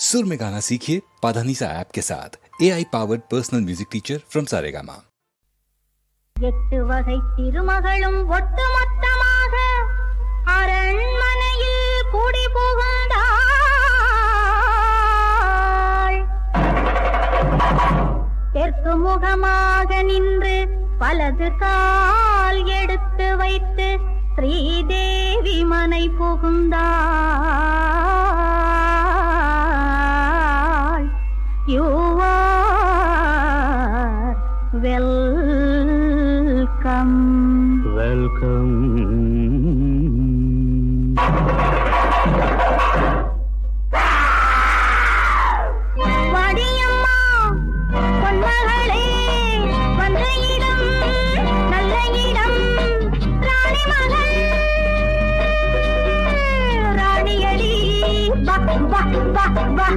सुर में गाना सीखिए पाधानीसा ऐप के साथ AI powered personal music teacher from Saregama. 8 வகை திருமகளும் ஒட்டுமொத்தமாக அரண்மனையில் கூடி புகுந்தாள். தெற்கு முகமாக நின்று வலது கால் எடுத்து வைத்து ஸ்ரீதேவி மனை புகுந்தாள். You are welcome. வாடியம்மா பொன்மகளே, வந்த இடம் நல்ல இடம். ராணி மகள் ராணியடி வா வா வா வா.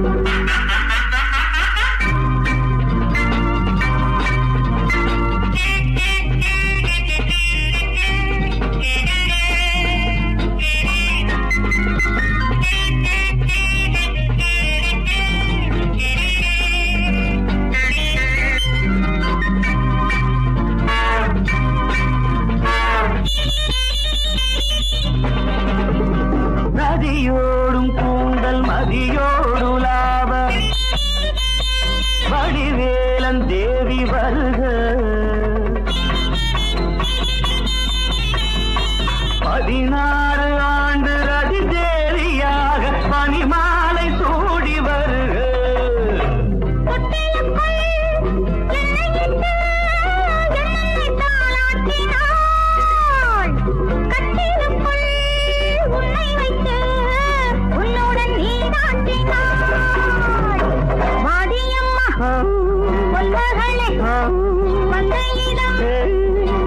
நதியோடும் கூந்தல் மதியோடு லாப வடிவேலன் தேவி வருக. 16 ஆண்டு ரதி தேவியாக பனிமாலை சூடி வருக. வந்த இடம்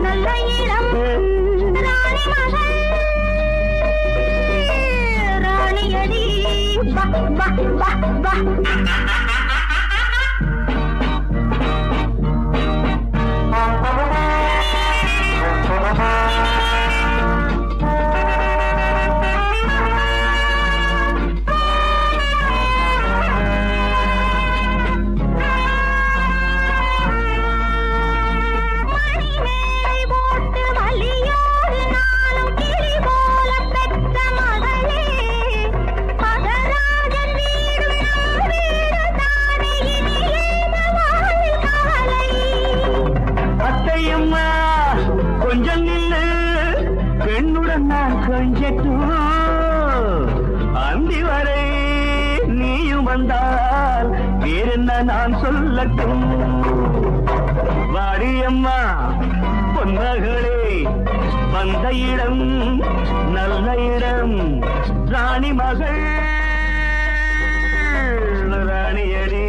நல்ல இடம். ராணி மகள் ராணியடி வா வா வா வா. கொஞ்சம் நில்லு, பெண்ணுடன் நான் கொஞ்சட்டும். அந்தி வரை நீயும் வந்தால் வேறென்ன நான் சொல்லட்டும். வாடியம்மா பொன்மகளே, வந்த இடம் நல்ல இடம். ராணி மகள் ராணியடி.